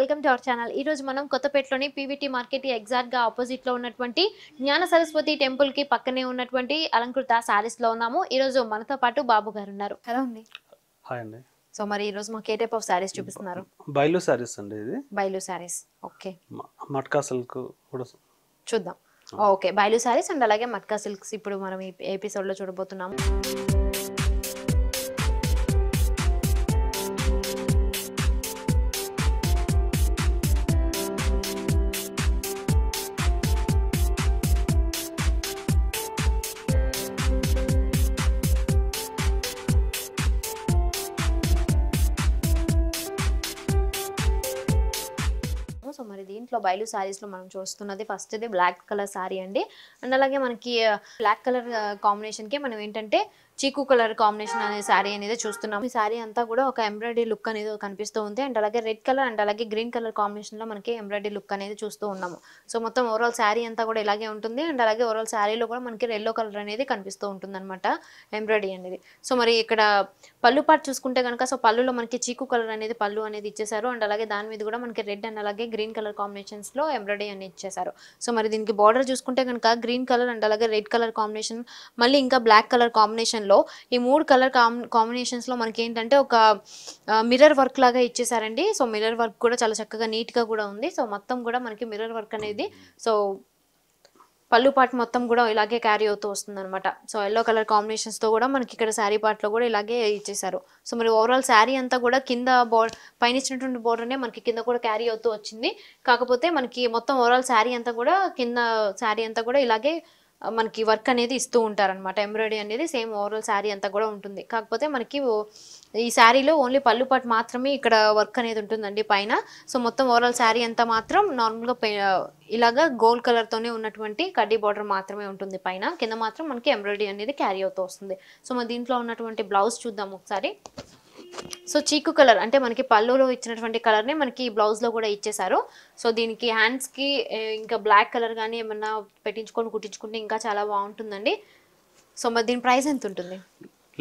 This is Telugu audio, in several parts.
Welcome to our channel. ఈ రోజు మనం కొత్తపేటలోని పీవీటీ మార్కెట్ ఎగ్జాక్ట్ గా ఆపోజిట్ లో ఉన్నటువంటి జ్ఞాన సరస్వతి టెంపుల్ కి పక్కనే ఉన్నటువంటి అలంకృత సారీస్ లో ఉన్నాము. ఈ రోజు మనతో పాటు బాబు గారు ఉన్నారు. హలో అండి. హాయ్ అండి. సో మరి ఈ రోజు మాకు ఏ టైప్ ఆఫ్ సారీస్ చూపిస్తున్నారు? బైలు సారీస్ అండి. ఇది బైలు సారీస్. ఓకే, మట్కా సిల్క్ కూడా చూద్దాం. ఓకే, బైలు సారీస్ అండ్ అలాగే మట్కా సిల్క్స్ ఇప్పుడు మనం ఈ ఎపిసోడ్ లో చూడబోతున్నాము. సో మరి దీంట్లో బైలు సారీస్ లో మనం చూస్తున్నది ఫస్ట్ ఇది బ్లాక్ కలర్ సారీ అండి. అండ్ అలాగే మనకి బ్లాక్ కలర్ కాంబినేషన్ కి మనం ఏంటంటే చీకు కలర్ కాంబినేషన్ అనే సారీ అనేది చూస్తున్నాం. ఈ సారీ అంతా కూడా ఒక ఎంబ్రాయిడరీ లుక్ అనేది కనిపిస్తూ ఉంది. అండ్ అలాగే రెడ్ కలర్ అండ్ అలాగే గ్రీన్ కలర్ కాంబినేషన్ లో మనకి ఎంబ్రాయిడరీ లుక్ అనేది చూస్తూ ఉన్నాము. సో మొత్తం ఓవరాల్ సారీ అంతా కూడా ఇలాగే ఉంటుంది. అండ్ అలాగే ఓవరాల్ సారీలో కూడా మనకి ఎల్లో కలర్ అనేది కనిపిస్తూ ఉంటుంది అనమాట, ఎంబ్రాయిడరీ అనేది. సో మరి ఇక్కడ పళ్ళు పార్ట్ చూసుకుంటే కనుక సో పళ్ళులో మనకి చీకు కలర్ అనేది పళ్ళు అనేది ఇచ్చేసారు. అండ్ అలాగే దాని మీద కూడా మనకి రెడ్ అండ్ అలాగే గ్రీన్ కలర్ కాంబినేషన్స్ లో ఎంబ్రాయిడరీ అనేది ఇచ్చేసారు. సో మరి దీనికి బార్డర్ చూసుకుంటే కనుక గ్రీన్ కలర్ అండ్ అలాగే రెడ్ కలర్ కాంబినేషన్, మళ్ళీ ఇంకా బ్లాక్ కలర్ కాంబినేషన్ లో ఈ మూడు కలర్ కాంబినేషన్స్ లో మనకి ఏంటంటే ఒక మిర్రర్ వర్క్ లాగా ఇచ్చేసారండి. సో మిర్రర్ వర్క్ కూడా చాలా చక్కగా నీట్ గా కూడా ఉంది. సో మొత్తం కూడా మనకి మిర్రర్ వర్క్ అనేది సో పళ్ళు పార్ట్ మొత్తం కూడా ఇలాగే క్యారీ అవుతూ వస్తుంది అనమాట. సో ఎల్లో కలర్ కాంబినేషన్స్ తో కూడా మనకి ఇక్కడ శారీ పార్ట్ లో కూడా ఇలాగే ఇచ్చేసారు. సో మరి ఓవరాల్ శారీ అంతా కూడా కింద పైన ఇచ్చినటువంటి బోర్డర్నే మనకి కింద కూడా క్యారీ అవుతూ వచ్చింది. కాకపోతే మనకి మొత్తం ఓవరాల్ శారీ అంతా కూడా కింద శారీ అంతా కూడా ఇలాగే మనకి వర్క్ అనేది ఇస్తూ ఉంటారనమాట. ఎంబ్రాయిడరీ అనేది సేమ్ ఓవరాల్ శారీ అంతా కూడా ఉంటుంది. కాకపోతే మనకి ఈ శారీలో ఓన్లీ పళ్ళు పాటు మాత్రమే ఇక్కడ వర్క్ అనేది ఉంటుందండి పైన. సో మొత్తం ఓవరాల్ శారీ అంతా మాత్రం నార్మల్గా ఇలాగా గోల్డ్ కలర్ తోనే ఉన్నటువంటి కడ్డీ బార్డర్ మాత్రమే ఉంటుంది పైన. కింద మాత్రం మనకి ఎంబ్రాయిడరీ అనేది క్యారీ అవుతూ వస్తుంది. సో మన దీంట్లో ఉన్నటువంటి బ్లౌజ్ చూద్దాం ఒకసారి. సో చీకు కలర్ అంటే మనకి పళ్ళులో ఇచ్చినటువంటి కలర్నే మనకి బ్లౌజ్ లో కూడా ఇచ్చేసారు. సో దీనికి హ్యాండ్స్ కి ఇంకా బ్లాక్ కలర్ కానీ ఏమన్నా పెట్టించుకొని కుట్టించుకుంటే ఇంకా చాలా బాగుంటుందండి. సో మరి దీని ప్రైస్ ఎంత ఉంటుంది?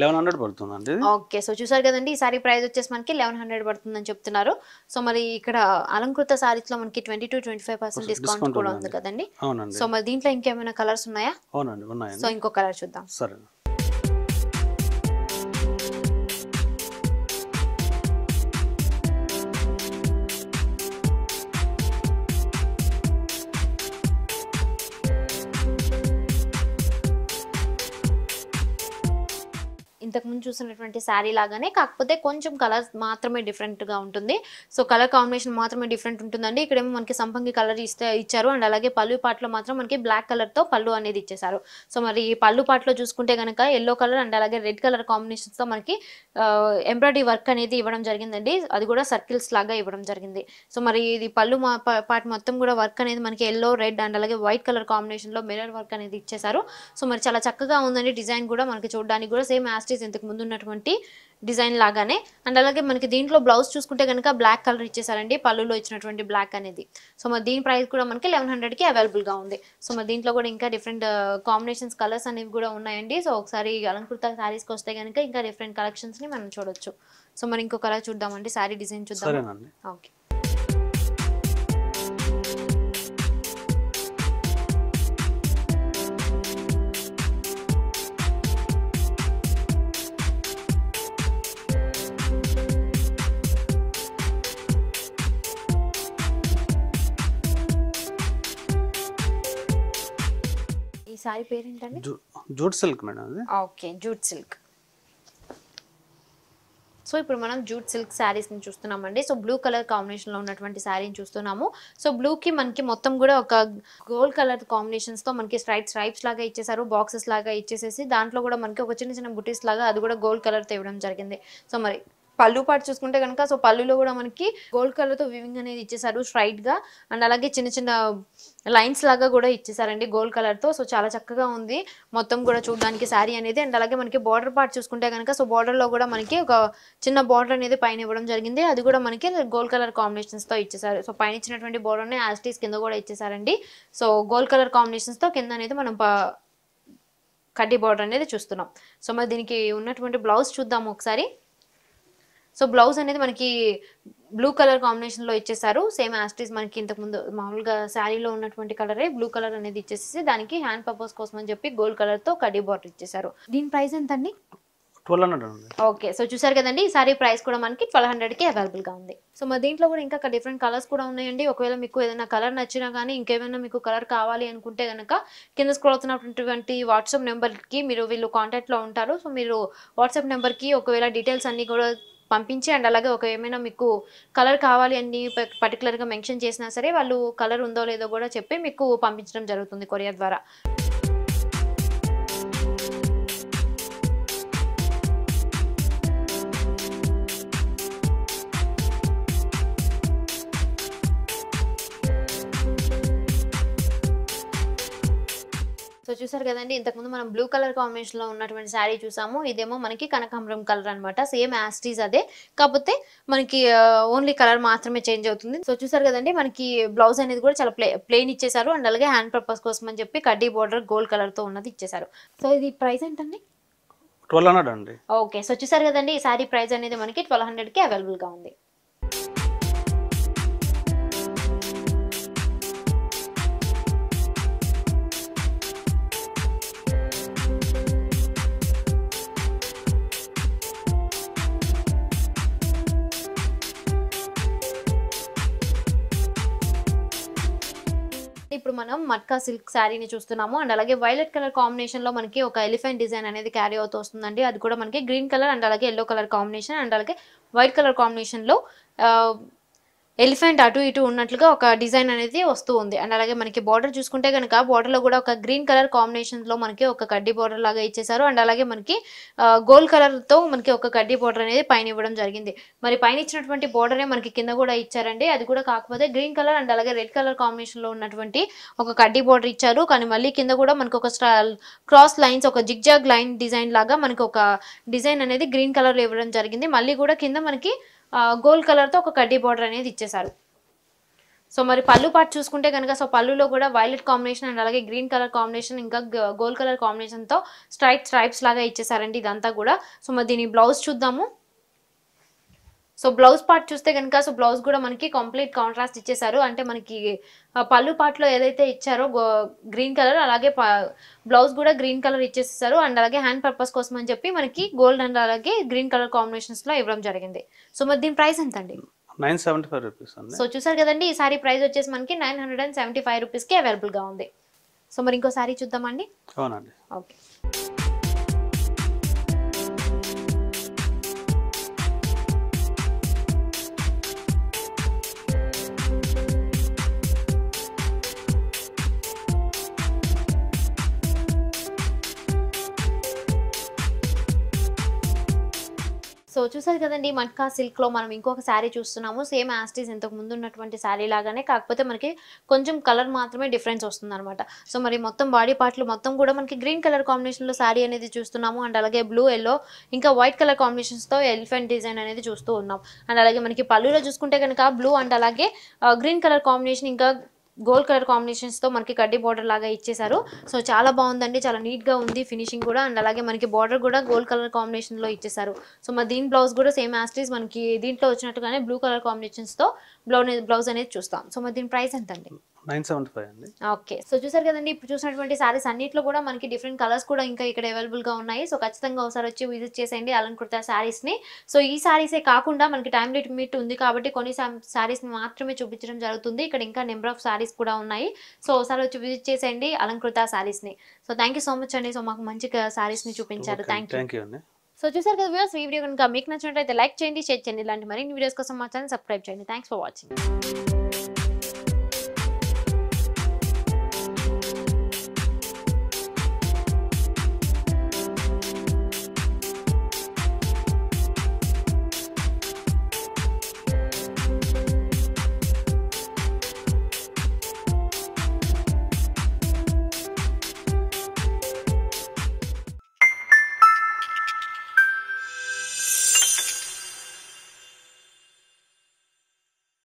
1100 పడుతుందండి. ఓకే, సో చూసారు కదండి, ఈ సారీ ప్రైస్ వచ్చేసి మనకి 1100 పడుతుందని చెప్తున్నారు. సో మరి ఇక్కడ అలంకృత సారీస్ లో మనకి 20-25% డిస్కౌంట్ కూడా ఉంది కదండి. అవునండి. సో మరి దీంట్లో ఇంకేమైనా కలర్స్ ఉన్నాయా? అవునండి, ఉన్నాయి. సో ఇంకో కలర్ చూద్దాం. సరే. ఇంతకుముందు చూసినటువంటి శారీ లాగానే, కాకపోతే కొంచెం కలర్ మాత్రమే డిఫరెంట్ గా ఉంటుంది. సో కలర్ కాంబినేషన్ మాత్రమే డిఫరెంట్ ఉంటుందండి. ఇక్కడేమో మనకి సంపంగి కలర్ ఇచ్చారు. అండ్ అలాగే పళ్ళు పాటలో మాత్రం మనకి బ్లాక్ కలర్ తో పళ్ళు అనేది ఇచ్చేసారు. సో మరి ఈ పళ్ళు పాటలో చూసుకుంటే కనుక ఎల్లో కలర్ అండ్ అలాగే రెడ్ కలర్ కాంబినేషన్స్ తో మనకి ఎంబ్రాయిడరీ వర్క్ అనేది ఇవ్వడం జరిగిందండి. అది కూడా సర్కిల్స్ లాగా ఇవ్వడం జరిగింది. సో మరి ఇది పళ్ళు పార్ట్ మొత్తం కూడా వర్క్ అనేది మనకి ఎల్లో, రెడ్ అండ్ అలాగే వైట్ కలర్ కాంబినేషన్ లో మిర్రర్ వర్క్ అనేది ఇచ్చేసారు. సో మరి చాలా చక్కగా ఉందండి. డిజైన్ కూడా మనకి చూడడానికి కూడా సేమ్ యాస్టీస్ ఇంతకు ముందు ఉన్నటువంటి డిజైన్ లాగానే. అండ్ అలాగే మనకి దీంట్లో బ్లౌజ్ చూసుకుంటే కనుక బ్లాక్ కలర్ ఇచ్చేసారండి, పళ్ళులో ఇచ్చినటువంటి బ్లాక్ అనేది. సో మరి దీని ప్రైస్ కూడా మనకి 1100 కి అవైలబుల్ గా ఉంది. సో మరి దీంట్లో కూడా ఇంకా డిఫరెంట్ కాంబినేషన్స్ కలర్స్ అనేవి కూడా ఉన్నాయండి. సో ఒకసారి అలంకృత సారీస్ కి వస్తే కనుక ఇంకా డిఫరెంట్ కలెక్షన్స్ ని మనం చూడొచ్చు. సో మరి ఇంకో కలర్ చూద్దామండి, సారీ డిజైన్ చూద్దాం. ఓకే, ఈ సారీ పేరు ఏంటండి? జూట్ సిల్క్ మేడం అది. Okay, jute silk. సో ఇప్పుడు మనం జూట్ సిల్క్ శారీస్ ని చూస్తున్నామండి. సో బ్లూ కలర్ కాంబినేషన్ లో ఉన్నటువంటి శారీని చూస్తున్నాము. సో బ్లూ కి మనకి మొత్తం కూడా ఒక గోల్డ్ కలర్ కాంబినేషన్స్ తో మనకి స్ట్రైప్స్ లాగా ఇచ్చేసారు, బాక్సెస్ లాగా ఇచ్చేసేసి దాంట్లో కూడా మనకి ఒక చిన్న చిన్న బుటీస్ లాగా అది కూడా గోల్డ్ కలర్ తో ఇవ్వడం జరిగింది. సో మరి పళ్ళు పాటు చూసుకుంటే కనుక సో పళ్ళులో కూడా మనకి గోల్డ్ కలర్ తో వివింగ్ అనేది ఇచ్చేసారు స్ట్రైట్ గా. అండ్ అలాగే చిన్న చిన్న లైన్స్ లాగా కూడా ఇచ్చేసారండి గోల్డ్ కలర్ తో. సో చాలా చక్కగా ఉంది మొత్తం కూడా చూడడానికి శారీ అనేది. అండ్ అలాగే మనకి బార్డర్ పార్ట్ చూసుకుంటే కనుక సో బార్డర్ లో కూడా మనకి ఒక చిన్న బార్డర్ అనేది పైన ఇవ్వడం జరిగింది. అది కూడా మనకి గోల్డ్ కలర్ కాంబినేషన్స్ తో ఇచ్చేసారు. సో పైన ఇచ్చినటువంటి బార్డర్ ని యాస్టీస్ కింద కూడా ఇచ్చేసారండి. సో గోల్డ్ కలర్ కాంబినేషన్స్ తో కింద అనేది మనం కడ్డీ బార్డర్ అనేది చూస్తున్నాం. సో మరి దీనికి ఉన్నటువంటి బ్లౌజ్ చూద్దాము ఒకసారి. సో బ్లౌజ్ అనేది మనకి బ్లూ కలర్ కాంబినేషన్ లో ఇచ్చేసారు. సేమ్ యాస్టీస్ మనకి ఇంతకు ముందు మామూలుగా శారీలో ఉన్నటువంటి కలరే బ్లూ కలర్ అనేది ఇచ్చేసి దానికి హ్యాండ్ పర్పస్ కోసం అని చెప్పి గోల్డ్ కలర్ తో కడ్డీ బార్డర్ ఇచ్చేసారు. దీని ప్రైస్ ఎంత అండి? 1200 అండి. ఓకే, సో చూసారు కదండి, ఈ సారీ ప్రైస్ కూడా మనకి 1200కి అవైలబుల్ గా ఉంది. సో మా దీంట్లో కూడా ఇంకా డిఫరెంట్ కలర్స్ కూడా ఉన్నాయండి. ఒకవేళ మీకు ఏదైనా కలర్ నచ్చినా కానీ ఇంకేమైనా మీకు కలర్ కావాలి అనుకుంటే కనుక కింద స్క్రోల్ అవుతున్నటువంటి వాట్సాప్ నెంబర్కి వీళ్ళు కాంటాక్ట్లో ఉంటారు. సో మీరు వాట్సాప్ నెంబర్కి ఒకవేళ డీటెయిల్స్ అన్నీ కూడా పంపించి అండ్ అలాగే ఒక ఏమైనా మీకు కలర్ కావాలి అని పర్టికులర్గా మెన్షన్ చేసినా సరే వాళ్ళు కలర్ ఉందో లేదో కూడా చెప్పి మీకు పంపించడం జరుగుతుంది కొరియర్ ద్వారా. సో చూసారు కదండి, ఇంతకుముందు మనం బ్లూ కలర్ కాంబినేషన్ లో ఉన్నటువంటి శారీ చూసాము. ఇదేమో మనకి కనకాంబరం కలర్ అనమాట. సేమ్ యాస్టీస్ అదే, కాకపోతే మనకి ఓన్లీ కలర్ మాత్రమే చేంజ్ అవుతుంది. సో చూసారు కదండి, మనకి బ్లౌజ్ అనేది కూడా చాలా ప్లెయిన్ ఇచ్చేసారు అండ్ అలాగే హ్యాండ్ పర్పస్ కోసం అని చెప్పి కడ్డీ బోర్డర్ గోల్డ్ కలర్ తో ఉన్నది ఇచ్చేసారు. సో ఇది ప్రైస్ ఏంటండి? 1200 అండి. ఓకే, సో చూసారు కదండి, ఈ శారీ ప్రైస్ అనేది మనకి 1200కి అవైలబుల్ గా ఉంది. ఇప్పుడు మనం మట్కా సిల్క్ శారీని చూస్తున్నాము అండ్ అలాగే వైలెట్ కలర్ కాంబినేషన్ లో మనకి ఒక ఎలిఫెంట్ డిజైన్ అనేది క్యారీ అవుతూ వస్తుందండి. అది కూడా మనకి గ్రీన్ కలర్ అండ్ అలాగే ఎల్లో కలర్ కాంబినేషన్ అండ్ అలాగే వైట్ కలర్ కాంబినేషన్ లో ఎలిఫెంట్ అటు ఇటు ఉన్నట్లుగా ఒక డిజైన్ అనేది వస్తూ ఉంది. అండ్ అలాగే మనకి బార్డర్ చూసుకుంటే కనుక బార్డర్ లో కూడా ఒక గ్రీన్ కలర్ కాంబినేషన్ లో మనకి ఒక కడ్డీ బార్డర్ లాగా ఇచ్చేసారు అండ్ అలాగే మనకి గోల్డ్ కలర్ తో మనకి ఒక కడ్డీ బార్డర్ అనేది పైన ఇవ్వడం జరిగింది. మరి పైన ఇచ్చినటువంటి బార్డరే మనకి కింద కూడా ఇచ్చారండి. అది కూడా కాకపోతే గ్రీన్ కలర్ అండ్ అలాగే రెడ్ కలర్ కాంబినేషన్ లో ఉన్నటువంటి ఒక కడ్డీ బార్డర్ ఇచ్చారు. కానీ మళ్ళీ కింద కూడా మనకి ఒక క్రాస్ లైన్స్ ఒక జిగ్జాగ్ లైన్ డిజైన్ లాగా మనకి ఒక డిజైన్ అనేది గ్రీన్ కలర్ లో ఇవ్వడం జరిగింది. మళ్ళీ కూడా కింద మనకి గోల్డ్ కలర్ తో ఒక కడ్డీ బార్డర్ అనేది ఇచ్చేసారు. సో మరి పళ్ళు పార్ట్ చూసుకుంటే కనుక సో పళ్ళులో కూడా వైలెట్ కాంబినేషన్ అండ్ అలాగే గ్రీన్ కలర్ కాంబినేషన్ ఇంకా గోల్డ్ కలర్ కాంబినేషన్ తో స్ట్రైప్స్ లాగా ఇచ్చేసారండి ఇదంతా కూడా. సో మరి దీని బ్లౌజ్ చూద్దాము. సో బ్లౌజ్ పార్ట్ చూస్తే కనుక సో బ్లౌజ్ కూడా మనకి కంప్లీట్ కాంట్రాస్ట్ ఇచ్చేసారు. అంటే మనకి పళ్ళు పార్ట్ లో ఏదైతే ఇచ్చారో గ్రీన్ కలర్ అలాగే బ్లౌజ్ కూడా గ్రీన్ కలర్ ఇచ్చేసారు అండ్ అలాగే హ్యాండ్ పర్పస్ కోసం అని చెప్పి మనకి గోల్డ్ అండ్ అలాగే గ్రీన్ కలర్ కాంబినేషన్స్ లో ఇవ్వడం జరిగింది. సో మరి దీని ప్రైస్ ఎంత అండి? 975 రూపీస్ అండి. సో చూసారు కదండి, ఈ సారీ ప్రైస్ వచ్చేసి మనకి 975 రూపీస్ కి అవైలబుల్ గా ఉంది. సో మరి ఇంకో సారీ చూద్దామండి. అవునండి. ఓకే, సో చూసారు కదండి, మట్కా సిల్క్ లో మనం ఇంకొక శారీ చూస్తున్నాము. సేమ్ యాస్టీస్ ఇంతకు ముందు ఉన్నటువంటి శారీ లాగానే, కాకపోతే మనకి కొంచెం కలర్ మాత్రమే డిఫరెన్స్ వస్తుంది అనమాట. సో మరి మొత్తం బాడీ పార్ట్లు మొత్తం కూడా మనకి గ్రీన్ కలర్ కాంబినేషన్ లో శారీ అనేది చూస్తున్నాము అండ్ అలాగే బ్లూ ఎల్లో ఇంకా వైట్ కలర్ కాంబినేషన్స్ తో ఎలిఫెంట్ డిజైన్ అనేది చూస్తూ ఉన్నాం. అండ్ అలాగే మనకి పళ్ళులో చూసుకుంటే కనుక బ్లూ అండ్ అలాగే గ్రీన్ కలర్ కాంబినేషన్ ఇంకా గోల్డ్ కలర్ కాంబినేషన్స్ తో మనకి కడ్డీ బార్డర్ లాగా ఇచ్చేసారు. సో చాలా బాగుందండి, చాలా నీట్ గా ఉంది ఫినిషింగ్ కూడా అండ్ అలాగే మనకి బార్డర్ కూడా గోల్డ్ కలర్ కాంబినేషన్ లో ఇచ్చేసారు. సో మరి దీని బ్లౌజ్ కూడా సేమ్ యాస్టీస్ మనకి దీంట్లో వచ్చినట్టుగానే బ్లూ కలర్ కాంబినేషన్స్ తో బ్లౌజ్ అనేది చూస్తాం. సో మరి దీని ప్రైస్ ఎంత అండి? 975 అండి. ఓకే, సో చూసారు కదండి, ఇప్పుడు చూసినటువంటి సారీస్ అన్నిట్లో కూడా మనకి డిఫరెంట్ కలర్స్ కూడా ఇంకా ఇక్కడ అవైలబుల్ గా ఉన్నాయి. సో ఖచ్చితంగా ఒకసారి వచ్చి విజిట్ చేసేయండి అలంకృత సారీస్ ని. సో ఈ సారీసే కాకుండా మనకి టైం లిమిట్ ఉంది కాబట్టి కొన్ని సారీస్ ని మాత్రమే చూపించడం జరుగుతుంది. ఇక్కడ ఇంకా నెంబర్ ఆఫ్ సారీస్ కూడా ఉన్నాయి. సో ఒకసారి వచ్చి విజిట్ చేసేయండి అలంకృత సారీస్ ని. So thank you so much అండి. సో మాకు మంచి సారీస్ ని చూపించారు. థ్యాంక్ యూ అండి. సో చూసారు కదా వ్యూవర్స్, ఈ వీడియో కనుక మీకు నచ్చినట్లయితే లైక్ చేయండి, షేర్ చేయండి. ఇలాంటి మరిన్ని వీడియోస్ కోసం మా ఛానల్ సబ్స్క్రైబ్ చేయండి. Thanks for watching.